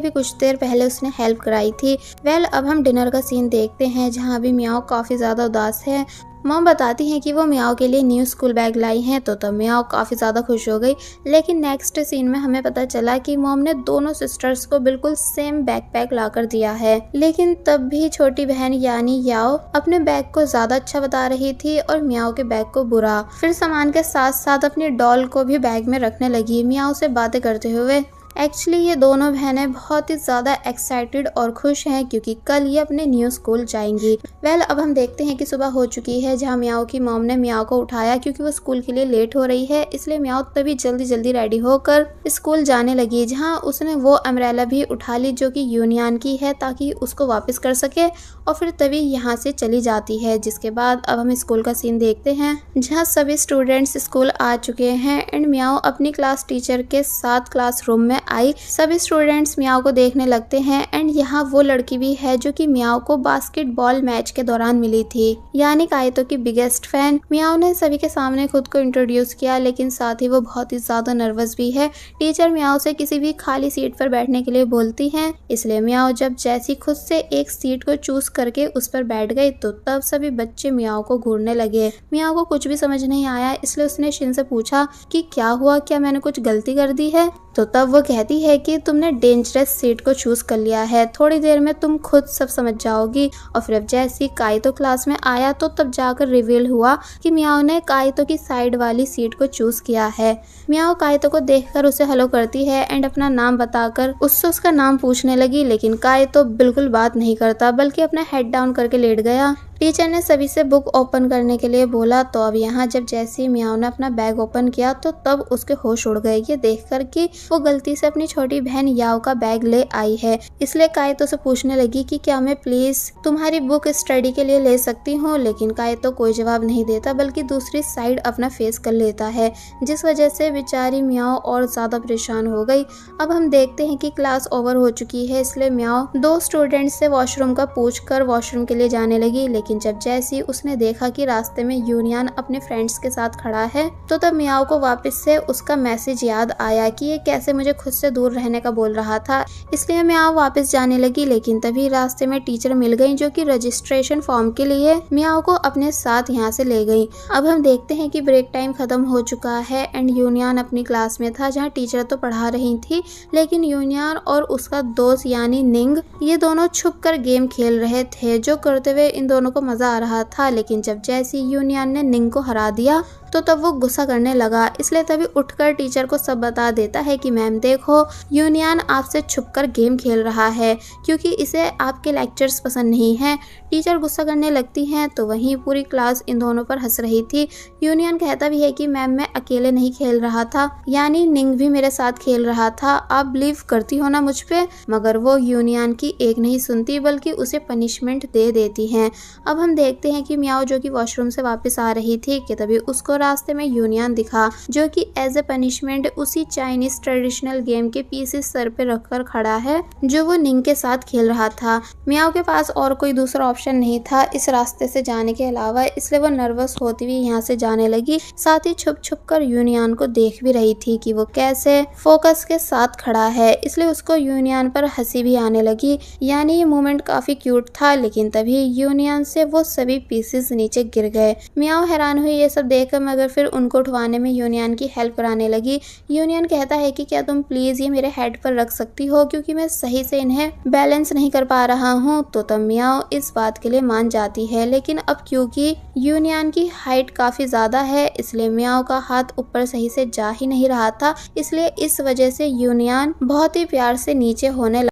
अभी कुछ देर पहले उसने हेल्प कराई थी। अब हम डिनर का सीन देखते हैं जहाँ अभी मियाओ काफ़ी ज़्यादा उदास है। मॉम बताती हैं कि वो मियाओ के लिए न्यू स्कूल बैग लाई हैं, तो तब मियाओ काफ़ी ज़्यादा खुश हो गई। लेकिन नेक्स्ट सीन में हमें पता चला कि मॉम ने दोनों सिस्टर्स को बिल्कुल सेम बैकपैक ला कर दिया है। लेकिन तब भी छोटी बहन यानी याओ अपने बैग को ज़्यादा अच्छा बता रही थी और मियाओ के बैग को बुरा। फिर सामान के साथ साथ अपनी डॉल को भी बैग में रखने लगी मियाओ से बातें करते हुए। एक्चुअली ये दोनों बहनें बहुत ही ज़्यादा एक्साइटेड और खुश हैं क्योंकि कल ये अपने न्यू स्कूल जाएंगी। अब हम देखते हैं कि सुबह हो चुकी है जहाँ मियाओ की मॉम ने मियाओ को उठाया क्योंकि वो स्कूल के लिए लेट हो रही है, इसलिए मियाओ तभी जल्दी जल्दी रेडी होकर स्कूल जाने लगी, जहाँ उसने वो अम्ब्रेला भी उठा ली जो कि यूनियन की है ताकि उसको वापस कर सके, और फिर तभी यहाँ से चली जाती है। जिसके बाद अब हम स्कूल का सीन देखते हैं जहाँ सभी स्टूडेंट्स स्कूल आ चुके हैं एंड मियाओ अपनी क्लास टीचर के साथ क्लासरूम में आई। सभी स्टूडेंट्स मियाओ को देखने लगते हैं एंड यहाँ वो लड़की भी है जो कि मियाओ को बास्केटबॉल मैच के दौरान मिली थी, यानी काइतो की बिगेस्ट फैन। मियाओ ने सभी के सामने खुद को इंट्रोड्यूस किया, लेकिन साथ ही वो बहुत ही ज्यादा नर्वस भी है। टीचर मियाओ से किसी भी खाली सीट पर बैठने के लिए बोलती हैं, इसलिए मियाओ जब जैसी खुद से एक सीट को चूज करके उस पर बैठ गई तो तब सभी बच्चे मियाओ को घूरने लगे। मियाओ को कुछ भी समझ नहीं आया, इसलिए उसने शिन से पूछा कि क्या हुआ, क्या मैंने कुछ गलती कर दी है। तो तब वो कहती है कि तुमने डेंजरस सीट को चूज कर लिया है, थोड़ी देर में तुम खुद सब समझ जाओगी। और फिर अब जैसे काइतो क्लास में आया तो तब जाकर रिवील हुआ कि मियाओ ने काइतो की साइड वाली सीट को चूज किया है। मियाओ काइतो को देखकर उसे हेलो करती है एंड अपना नाम बताकर उससे उसका नाम पूछने लगी, लेकिन काइतो बिल्कुल बात नहीं करता बल्कि अपना हेड डाउन करके लेट गया। टीचर ने सभी से बुक ओपन करने के लिए बोला, तो अब यहाँ जब जैसे मियाओ ने अपना बैग ओपन किया तो तब उसके होश उड़ गए ये देखकर कि वो गलती से अपनी छोटी बहन याओ का बैग ले आई है। इसलिए काइतो से पूछने लगी कि क्या मैं प्लीज तुम्हारी बुक स्टडी के लिए ले सकती हूँ, लेकिन काइतो कोई जवाब नहीं देता बल्कि दूसरी साइड अपना फेस कर लेता है, जिस वजह से बेचारी मियाओ और ज्यादा परेशान हो गई। अब हम देखते हैं कि क्लास ओवर हो चुकी है, इसलिए मियाओ दो स्टूडेंट्स से वॉशरूम का पूछकर वॉशरूम के लिए जाने लगी। लेकिन जब जैसी उसने देखा कि रास्ते में यूनियन अपने फ्रेंड्स के साथ खड़ा है तो तब मियाओ को वापस से उसका मैसेज याद आया कि ये कैसे मुझे खुद से दूर रहने का बोल रहा था। इसलिए मियाओ वापस जाने लगी, लेकिन तभी रास्ते में टीचर मिल गई जो कि रजिस्ट्रेशन फॉर्म के लिए मियाओ को अपने साथ यहाँ से ले गई। अब हम देखते हैं कि ब्रेक टाइम खत्म हो चुका है एंड यूनियन अपनी क्लास में था जहाँ टीचर तो पढ़ा रही थी, लेकिन यूनियन और उसका दोस्त यानी निंग ये दोनों छुप कर गेम खेल रहे थे, जो करते हुए इन दोनों को मजा आ रहा था। लेकिन जब जैसी यूनियन ने निंग को हरा दिया तो तब वो गुस्सा करने लगा, इसलिए तभी उठकर टीचर को सब बता देता है कि मैम देखो यूनियन आपसे छुपकर गेम खेल रहा है क्योंकि इसे आपके लेक्चर्स पसंद नहीं हैं। टीचर गुस्सा करने लगती हैं तो वहीं पूरी क्लास इन दोनों पर हंस रही थी। यूनियन कहता भी है कि मैम मैं अकेले नहीं खेल रहा था, यानी निंग भी मेरे साथ खेल रहा था, आप बिलीव करती हो ना मुझ पे। मगर वो यूनियन की एक नहीं सुनती बल्कि उसे पनिशमेंट दे देती हैं। अब हम देखते हैं कि मियाओ जो कि वॉशरूम से वापस आ रही थी कि तभी उसको रास्ते में यूनियन दिखा जो कि एज ए पनिशमेंट उसी चाइनीज ट्रेडिशनल गेम के पीसेस सर पे रखकर खड़ा है जो वो निंग के साथ खेल रहा था। मियाओ के पास और कोई दूसरा ऑप्शन नहीं था इस रास्ते से जाने के अलावा, इसलिए वो नर्वस होती हुई यहाँ से जाने लगी। साथ ही छुप छुप कर यूनियन को देख भी रही थी कि वो कैसे फोकस के साथ खड़ा है, इसलिए उसको यूनियन पर हंसी भी आने लगी। यानी ये मोमेंट काफी क्यूट था, लेकिन तभी यूनियन से वो सभी पीसेस नीचे गिर गए। मियाओ हैरान हुई ये सब देखकर, मगर फिर उनको उठवाने में यूनियन की हेल्प कराने लगी। यूनियन कहता है कि क्या तुम प्लीज ये मेरे हेड पर रख सकती हो क्योंकि मैं सही से इन्हें बैलेंस नहीं कर पा रहा हूँ। तो तब मियाओ इस बात के लिए मान जाती है, लेकिन अब क्योंकि यूनियन की हाइट काफी ज्यादा है इसलिए मियाओ का हाथ ऊपर सही से जा ही नहीं रहा था, इसलिए इस वजह से यूनियन बहुत ही प्यार से नीचे होने